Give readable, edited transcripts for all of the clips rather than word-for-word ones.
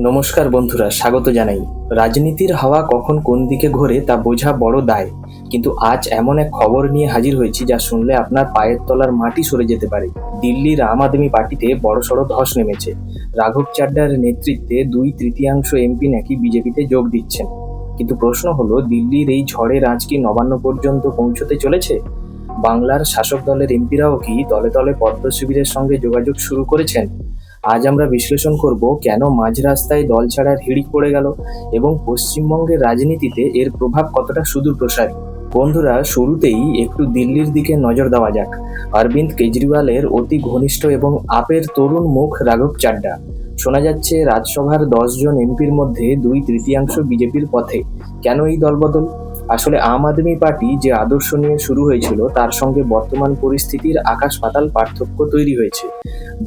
নমস্কার বন্ধুরা, স্বাগত জানাই। রাজনীতির হাওয়া কখন কোন দিকে ঘোরে তা বোঝা বড় দায়। কিন্তু আজ এমন এক খবর নিয়ে হাজির হয়েছি যা শুনলে আপনার পায়ের তলার মাটি সরে যেতে পারে। দিল্লির আম আদমি পার্টিতে বড়সড় ধস নেমেছে। রাঘব চাড্ডার নেতৃত্বে 2/3 এমপি নাকি বিজেপিতে যোগ দিচ্ছেন। কিন্তু প্রশ্ন হলো, দিল্লির এই ঝড়ের আঁচ কি নবান্ন পর্যন্ত পৌঁছতে চলেছে? বাংলার শাসক দলের এমপিরাও কি দলে দলে পদ্ম শিবিরের সঙ্গে যোগাযোগ শুরু করেছেন? আজ আমরা বিশ্লেষণ করব কেন মাঝ রাস্তায় দল ছাড়ার হিড়িক পড়ে গেল এবং পশ্চিমবঙ্গের রাজনীতিতে এর প্রভাব কতটা সুদূরপ্রসারী। বন্ধুরা, শুরুতেই একটু দিল্লির দিকে নজর দেওয়া যাক। অরবিন্দ কেজরিওয়ালের অতি ঘনিষ্ঠ এবং আপের তরুণ মুখ রাঘব চাড্ডা। শোনা যাচ্ছে রাজ্যসভার 10 জন এমপির মধ্যে 2/3 বিজেপির পথে। কেন এই দলবদল? আসলে আম আদমি পার্টি যে আদর্শ নিয়ে শুরু হয়েছিল তার সঙ্গে বর্তমান পরিস্থিতির আকাশ পাতাল পার্থক্য তৈরি হয়েছে।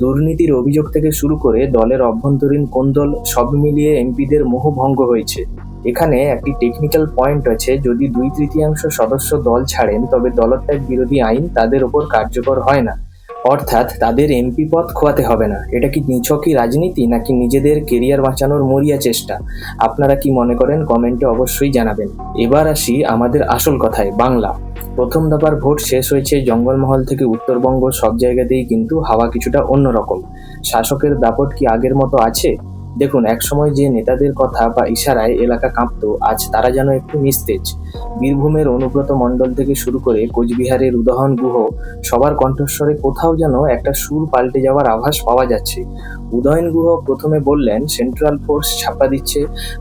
দুর্নীতির অভিযোগ থেকে শুরু করে দলের অভ্যন্তরীণ কোন্দল, সব মিলিয়ে এমপিদের মোহভঙ্গ হয়েছে। এখানে একটি টেকনিক্যাল পয়েন্ট আছে, যদি 2/3 সদস্য দল ছাড়েন তবে দলত্যাগ বিরোধী আইন তাদের ওপর কার্যকর হয় না। অর্থাৎ তাদের এমপি পদ খোয়াতে হবে না। এটা কি নিছকই রাজনীতি নাকি নিজেদের কেরিয়ার বাঁচানোর মরিয়া চেষ্টা? আপনারা কি মনে করেন কমেন্টে অবশ্যই জানাবেন। এবার আসি আমাদের আসল কথায়, বাংলা। প্রথম দফার ভোট শেষ হয়েছে জঙ্গলমহল থেকে উত্তরবঙ্গ, সব জায়গাতেই কিন্তু হাওয়া কিছুটা অন্যরকম। শাসকের দাপট কি আগের মতো আছে? দেখুন, একসময় যে নেতাদের কথা বা ইশারায় এলাকা কাঁপতো, আজ তারা যেন একটু নিস্তেজ। বীরভূমের অনুব্রত মণ্ডল থেকে শুরু করে কোচবিহারের উদয়ন গুহ, সবার কণ্ঠস্বরে কোথাও যেন একটা সুর পাল্টে যাওয়ার আভাস পাওয়া যাচ্ছে। উদয়ন গুহ প্রথমে বললেন সেন্ট্রাল ফোর্স ছাপ্পা দিচ্ছে,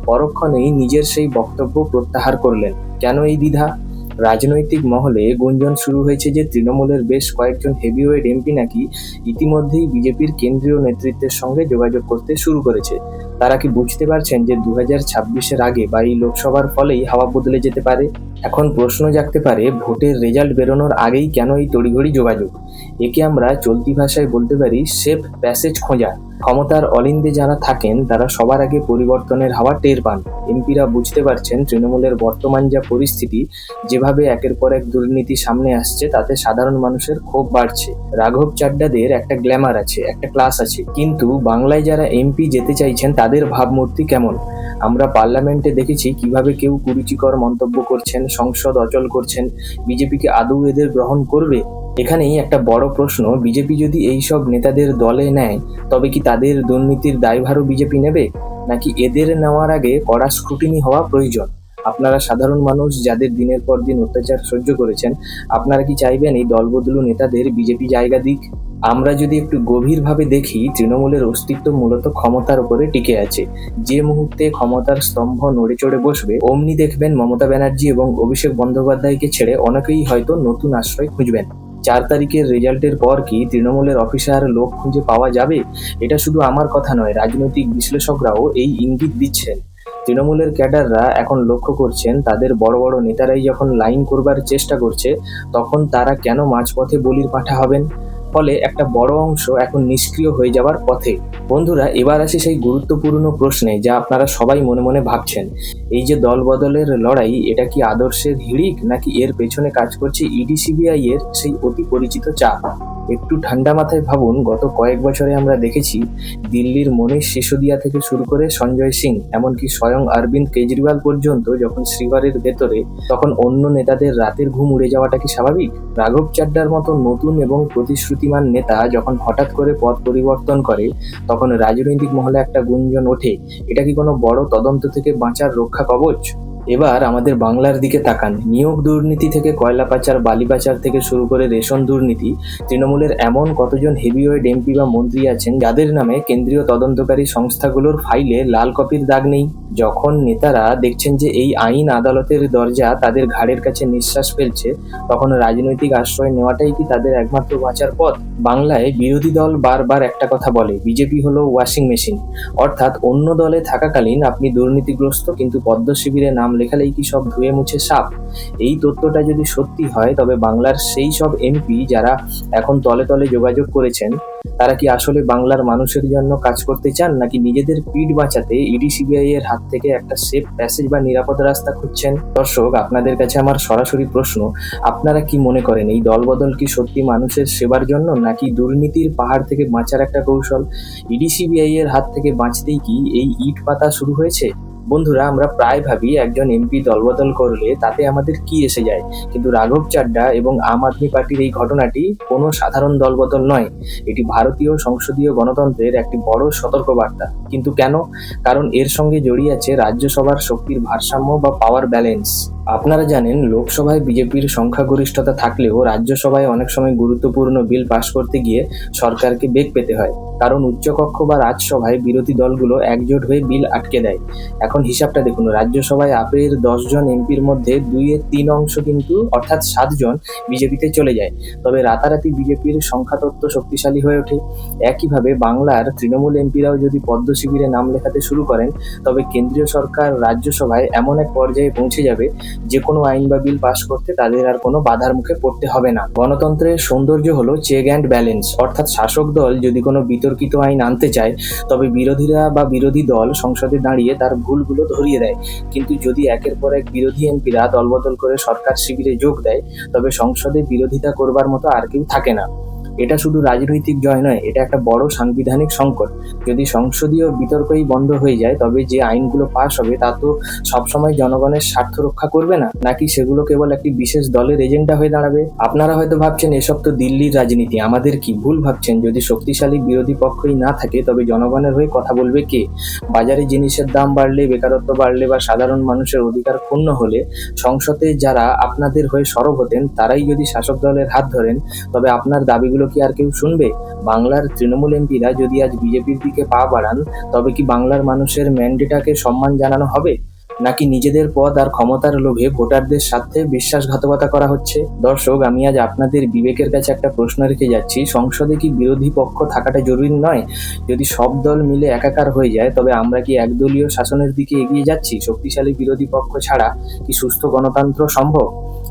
পরক্ষণেই নিজের সেই বক্তব্য প্রত্যাহার করলেন। কেন এই দ্বিধা? রাজনৈতিক মহলে গুঞ্জন শুরু হয়েছে যে তৃণমূলের বেশ কয়েকজন হেভিওয়েট এমপি নাকি ইতিমধ্যেই বিজেপির কেন্দ্রীয় নেতৃত্বের সঙ্গে যোগাযোগ করতে শুরু করেছে। তারা কি বুঝতে পারছেন যে 2026-এর আগে বা এই লোকসভার ফলেই হাওয়া বদলে যেতে পারে? এখন প্রশ্ন জাগতে পারে, ভোটের রেজাল্ট বেরোনোর আগেই কেন এই তড়িঘড়ি যোগাযোগ? একে আমরা চলতি ভাষায় বলতে পারি সেফ প্যাসেজ খোঁজা। ক্ষমতার অলিন্দে যারা থাকেন তারা সবার আগে পরিবর্তনের হাওয়া টের পান। এমপিরা বুঝতে পারছেন তৃণমূলের বর্তমান যা পরিস্থিতি, যেভাবে একের পর এক দুর্নীতি সামনে আসছে, তাতে সাধারণ মানুষের ক্ষোভ বাড়ছে। রাঘব চাড্ডাদের একটা গ্ল্যামার আছে, একটা ক্লাস আছে, কিন্তু বাংলায় যারা এমপি যেতে চাইছেন তাদের ভাবমূর্তি কেমন? আমরা পার্লামেন্টে দেখেছি কিভাবে কেউ কুরুচিকর মন্তব্য করছেন, সংসদ অচল করছেন। বিজেপিকে আদৌ এদের গ্রহণ করবে? এখানেই একটা বড় প্রশ্ন, বিজেপি যদি এই সব নেতাদের দলে নেয় তবে কি তাদের দুর্নীতির দায়ভারও বিজেপি নেবে, নাকি এদের নেওয়ার আগে কড়া স্ক্রুটিনি হওয়া প্রয়োজন? আপনারা সাধারণ মানুষ যাদের দিনের পর দিন অত্যাচার সহ্য করেছেন, আপনারা কি চাইবেন এই দলবদলু নেতাদের বিজেপি জায়গা দিক? আমরা যদি একটু গভীরভাবে দেখি, তৃণমূলের অস্তিত্ব মূলত ক্ষমতার উপরে টিকে আছে। যে মুহূর্তে ক্ষমতার স্তম্ভ নড়ে চড়ে বসবে, অমনি দেখবেন মমতা ব্যানার্জি এবং অভিষেক বন্দ্যোপাধ্যায়কে ছেড়ে অনেকেই হয়তো নতুন আশ্রয় খুঁজবেন। 4 তারিখের রেজাল্টের পর কি তৃণমূলের অফিসার লোক খুঁজে পাওয়া যাবে? এটা শুধু আমার কথা নয়, রাজনৈতিক বিশ্লেষকরাও এই ইঙ্গিত দিচ্ছেন। তৃণমূলের ক্যাডাররা এখন লক্ষ্য করছেন তাদের বড় বড় নেতারাই যখন লাইন করবার চেষ্টা করছে, তখন তারা কেন মাঝপথে বলির পাঁঠা হবেন? ফলে একটা বড় অংশ এখন নিষ্ক্রিয় হয়ে যাওয়ার পথে। বন্ধুরা, এবার আসি সেই গুরুত্বপূর্ণ প্রশ্নে যা আপনারা সবাই মনে মনে ভাবছেন। এই যে দল বদলের লড়াই, এটা কি আদর্শের হিড়িক নাকি এর পেছনে কাজ করছে ইডি সিবিআই এর সেই অতি পরিচিত চাপ? একটু ঠান্ডা মাথায় ভাবুন, গত কয়েক বছরে আমরা দেখেছি দিল্লির মনীষ সিসোদিয়া থেকে শুরু করে সঞ্জয় সিং, এমনকি স্বয়ং অরবিন্দ কেজরিওয়াল পর্যন্ত যখন শ্রীঘরের ভেতরে, তখন অন্য নেতাদের রাতের ঘুম উড়ে যাওয়াটা কি স্বাভাবিক? রাঘব চাড্ডার মতো নতুন এবং প্রতিশ্রুতিমান নেতা যখন হঠাৎ করে পথ পরিবর্তন করে, তখন রাজনৈতিক মহলে একটা গুঞ্জন ওঠে, এটা কি কোনো বড় তদন্ত থেকে বাঁচার রক্ষা কবচ? এবার আমাদের বাংলার দিকে তাকান। নিয়োগ দুর্নীতি থেকে কয়লা পাচার, বালি পাচার থেকে শুরু করে রেশন দুর্নীতি, তৃণমূলের এমন কতজন হেভিওয়েট এমপি বা মন্ত্রী আছেন যাদের নামে কেন্দ্রীয় তদন্তকারী সংস্থাগুলোর ফাইলে লাল কপির দাগ নেই? যখন নেতারা দেখছেন যে এই আইন আদালতের দরজা তাদের ঘাড়ের কাছে নিঃশ্বাস ফেলছে, তখন রাজনৈতিক আশ্রয় নেওয়াটাই কি তাদের একমাত্র বাঁচার পথ? বাংলায় বিরোধী দল বারবার একটা কথা বলে, বিজেপি হলো ওয়াশিং মেশিন। অর্থাৎ অন্য দলে থাকাকালীন আপনি দুর্নীতিগ্রস্ত, কিন্তু পদ্ম শিবিরে নাম লেখালেই কি সব ধুয়ে মুছে সাফ? এই তথ্যটা যদি সত্যি হয় তবে বাংলার সেই সব এমপি যারা এখন তলে তলে যোগাযোগ করেছেন, তারা কি আসলে বাংলার মানুষের জন্য কাজ করতে চান, নাকি নিজেদের পিঠ বাঁচাতে ইডি সিবিআই এর হাত থেকে একটা সেফ প্যাসেজ বা নিরাপদ রাস্তা খুঁজছেন? দর্শক, আপনাদের কাছে আমার সরাসরি প্রশ্ন, আপনারা কি মনে করেন এই দলবদল কি সত্যি মানুষের সেবার জন্য, নাকি দুর্নীতির পাহাড় থেকে বাঁচার একটা কৌশল? ইডি সিবিআই এর হাত থেকে বাঁচতেই কি এই ইট পাতা শুরু হয়েছে? বন্ধুরা, আমরা প্রায় ভাবি একজন এমপি দলবদল করলে তাতে আমাদের কি এসে যায়, কিন্তু রাঘব চাড্ডা এবং আম আদমি পার্টির এই ঘটনাটি কোনো সাধারণ দলবদল নয়। এটি ভারতীয় সংসদীয় গণতন্ত্রের একটি বড় সতর্কবার্তা। কিন্তু কেন? কারণ এর সঙ্গে জড়িয়ে আছে রাজ্যসভার শক্তির ভারসাম্য বা পাওয়ার ব্যালেন্স। আপনারা জানেন, লোকসভায় বিজেপির সংখ্যাগরিষ্ঠতা থাকলেও রাজ্যসভায় অনেক সময় গুরুত্বপূর্ণ বিল পাশ করতে গিয়ে সরকারকে বেগ পেতে হয়, কারণ উচ্চকক্ষ বা রাজসভায় বিরোধী দলগুলো একজোট হয়ে বিল আটকে দেয়। এখন হিসাবটা দেখুন, রাজ্যসভায় আপের 10 জন এমপির মধ্যে 2/3 অংশ কিন্তু, অর্থাৎ 7 জন বিজেপিতে চলে যায়। তবে রাতারাতি বিজেপির সংখ্যাতত্ত্ব শক্তিশালী হয়ে ওঠে। একইভাবে বাংলার তৃণমূল এমপিরাও যদি পদ্ম শিবিরে নাম লেখাতে শুরু করেন, তবে কেন্দ্রীয় সরকার রাজ্যসভায় এমন এক পর্যায়ে পৌঁছে যাবে যে কোনো আইন বা বিল পাশ করতে তাদের আর কোনো বাধার মুখে পড়তে হবে না। গণতন্ত্রের সৌন্দর্য হলো চেক অ্যান্ড ব্যালেন্স, অর্থাৎ শাসক দল যদি কোনো বিতর্কিত আইন আনতে চায়, তবে বিরোধীরা বা বিরোধী দল সংসদে দাঁড়িয়ে তার ভুলগুলো ধরিয়ে দেয়। কিন্তু যদি একের পর এক বিরোধী এমপিরা দলবদল করে সরকার শিবিরে যোগ দেয়, তবে সংসদে বিরোধিতা করবার মতো আর কেউ থাকে না। এটা শুধু রাজনৈতিক জয় নয়, এটা একটা বড় সাংবিধানিক সংকট। যদি সংসদীয় বিতর্কই বন্ধ হয়ে যায়, তবে যে আইনগুলো পাশ হবে তা তো সবসময় জনগণের স্বার্থ রক্ষা করবে না, নাকি সেগুলো কেবল একটি বিশেষ দলের এজেন্ডা হয়ে দাঁড়াবে? আপনারা হয়তো ভাবছেন এসব তো দিল্লির রাজনীতি, আমাদের কি? ভুল ভাবছেন। যদি শক্তিশালী বিরোধী পক্ষই না থাকে, তবে জনগণের হয়ে কথা বলবে কে? বাজারে জিনিসের দাম বাড়লে, বেকারত্ব বাড়লে বা সাধারণ মানুষের অধিকার ক্ষুণ্ণ হলে সংসদে যারা আপনাদের হয়ে সরব হতেন, তারাই যদি শাসক দলের হাত ধরেন, তবে আপনার দাবিগুলো কি আর কেউ শুনবে? বাংলার তৃণমূল এমপিরা যদি আজ বিজেপির দিকে পা বাড়ান, তবে কি বাংলার মানুষের ম্যান্ডেটাকে সম্মান জানানো হবে, নাকি নিজেদের পদ আর ক্ষমতার লোভে ভোটারদের সাথে বিশ্বাসঘাতকতা করা হচ্ছে? দর্শক, আমি আজ আপনাদের বিবেকের কাছে একটা প্রশ্ন রেখে যাচ্ছি, সংসদে কি বিরোধী পক্ষ থাকাটা জরুরি নয়? যদি সব দল মিলে একাকার হয়ে যায়, তবে আমরা কি একদলীয় শাসনের দিকে এগিয়ে যাচ্ছি? শক্তিশালী বিরোধী পক্ষ ছাড়া কি সুস্থ গণতন্ত্র সম্ভব?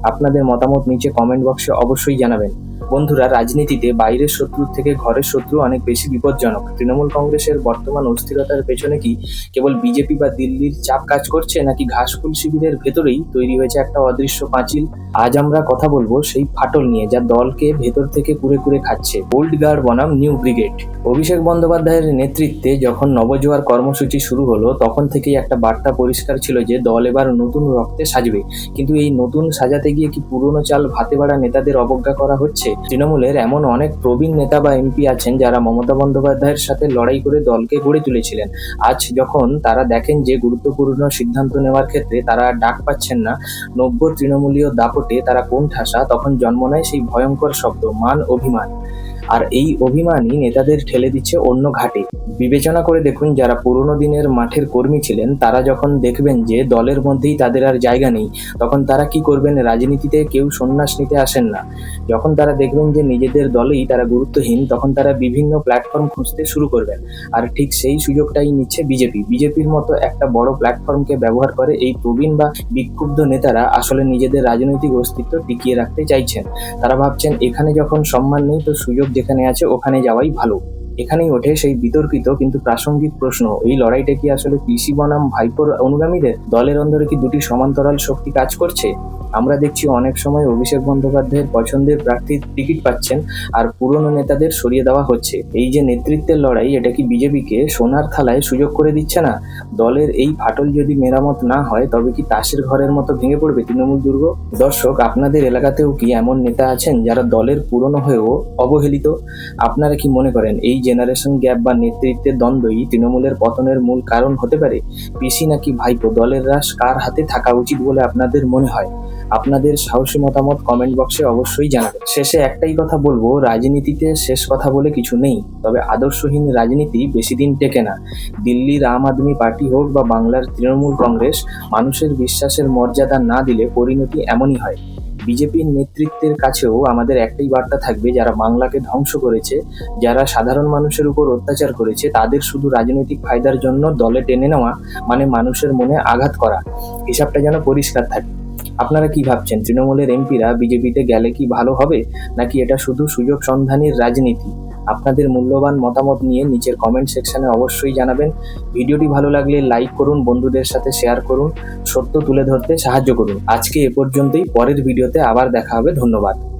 আপনাদের মতামত নিচে কমেন্ট বক্সে অবশ্যই জানাবেন। বন্ধুরা, রাজনীতিতে বাইরের শত্রুর থেকে ঘরের শত্রু অনেক বেশি বিপজ্জনক। তৃণমূল কংগ্রেসের বর্তমান অস্থিরতার পেছনে কি কেবল বিজেপি বা দিল্লির চাপ কাজ করছে, নাকি ঘাসফুল শিবিরের ভেতরেই তৈরি হয়েছে একটা অদৃশ্য পাঁচিল? আজ আমরা কথা বলবো সেই ফাটল নিয়ে, যা দলকে ভেতর থেকে কুরে কুরে খাচ্ছে। ওল্ড গার্ড বনাম নিউ ব্রিগেড। অভিষেক বন্দ্যোপাধ্যায়ের নেতৃত্বে যখন নবজোয়ার কর্মসূচি শুরু হলো, তখন থেকেই একটা বার্তা পরিষ্কার ছিল যে দল এবার নতুন রক্তে সাজবে। কিন্তু এই নতুন সাজাতে গিয়ে কি পুরনো চাল ভাতে বাড়া নেতাদের অবজ্ঞা করা হচ্ছে? তৃণমূলের এমন অনেক প্রবীণ নেতা বা এমপি আছেন যারা মমতা বন্দ্যোপাধ্যায়ের সাথে লড়াই করে দলকে গড়ে তুলেছিলেন। আজ যখন তারা দেখেন যে গুরুত্বপূর্ণ সিদ্ধান্ত নেওয়ার ক্ষেত্রে তারা ডাক পাচ্ছেন না, নব্য তৃণমূলীয় দাপটে তারা কোণঠাসা, তখন জন্ম নেয় সেই ভয়ঙ্কর শব্দ, মান অভিমান। আর এই অভিমানই নেতাদের ঠেলে দিচ্ছে অন্য ঘাটে। বিবেচনা করে দেখুন, যারা পুরোনো দিনের মাঠের কর্মী ছিলেন, তারা যখন দেখবেন যে দলের মধ্যেই তাদের আর জায়গা নেই, তখন তারা কি করবেন? রাজনীতিতে কেউ সন্ন্যাস নিতে আসেন না। যখন তারা দেখবেন যে নিজেদের দলেই তারা গুরুত্বহীন, তখন তারা বিভিন্ন প্ল্যাটফর্ম খুঁজতে শুরু করবেন। আর ঠিক সেই সুযোগটাই নিচ্ছে বিজেপি। বিজেপির মতো একটা বড় প্ল্যাটফর্মকে ব্যবহার করে এই প্রবীণ বা বিক্ষুব্ধ নেতারা আসলে নিজেদের রাজনৈতিক অস্তিত্ব টিকিয়ে রাখতে চাইছেন। তারা ভাবছেন, এখানে যখন সম্মান নেই, তো সুযোগ যেখানে আছে ওখানে যাওয়াই ভালো। এখানেই ওঠে সেই বিতর্কিত কিন্তু প্রাসঙ্গিক প্রশ্ন, এই লড়াইটা কি আসলে পিসি বনাম ভাইপোর অনুগামীদের? দলের অন্দরে কি দুটি সমান্তরাল শক্তি কাজ করছে? আমরা দেখছি অনেক সময় অভিষেক বন্দ্যোপাধ্যায়ের পছন্দের প্রার্থীর টিকিট পাচ্ছেন, আর পুরনো নেতাদের সরিয়ে দেওয়া হচ্ছে। এই যে নেতৃত্বের লড়াই, এটা কি বিজেপিকে সোনার থালায় সুযোগ করে দিচ্ছে না? দলের এই ফাটল যদি মেরামত না হয়, তবে কি তাসের ঘরের মতো ভেঙে পড়বে তৃণমূল দুর্গ? দর্শক, আপনাদের এলাকাতেও কি এমন নেতা আছেন যারা দলের পুরনো হয়েও অবহেলিত? আপনারা কি মনে করেন এই জেনারেশন গ্যাপ বা নেতৃত্বের দ্বন্দ্বই তৃণমূলের পতনের মূল কারণ হতে পারে? পিসি নাকি ভাইপো, দলের রাশ কার হাতে থাকা উচিত বলে আপনাদের মনে হয়? আপনাদের সাহসী মতামত কমেন্ট বক্সে অবশ্যই জানাবেন। শেষে একটাই কথা বলবো, রাজনীতিতে শেষ কথা বলে কিছু নেই, তবে আদর্শহীন রাজনীতি বেশি দিন টেকে না। দিল্লির আম আদমি পার্টি হোক বা বাংলার তৃণমূল কংগ্রেস, মানুষের বিশ্বাসের মর্যাদা না দিলে পরিণতি এমনই হয়। বিজেপির নেতৃত্বের কাছেও আমাদের একটাই বার্তা থাকবে, যারা বাংলাকে ধ্বংস করেছে, যারা সাধারণ মানুষের উপর অত্যাচার করেছে, তাদের শুধু রাজনৈতিক ফায়দার জন্য দলে টেনে নেওয়া মানে মানুষের মনে আঘাত করা। হিসাবটা যেন পরিষ্কার থাকে। আপনারা কি ভাবছেন, তৃণমূলের এমপিরা বিজেপিতে গেলে কি ভালো হবে, নাকি এটা শুধু সুযোগ সন্ধানীর রাজনীতি? আপনাদের মূল্যবান মতামত নিয়ে নিচের কমেন্ট সেকশনে অবশ্যই জানাবেন। ভিডিওটি ভালো লাগলে লাইক করুন, বন্ধুদের সাথে শেয়ার করুন, সত্য তুলে ধরতে সাহায্য করুন। আজকে এ পর্যন্তই, পরের ভিডিওতে আবার দেখা হবে। ধন্যবাদ।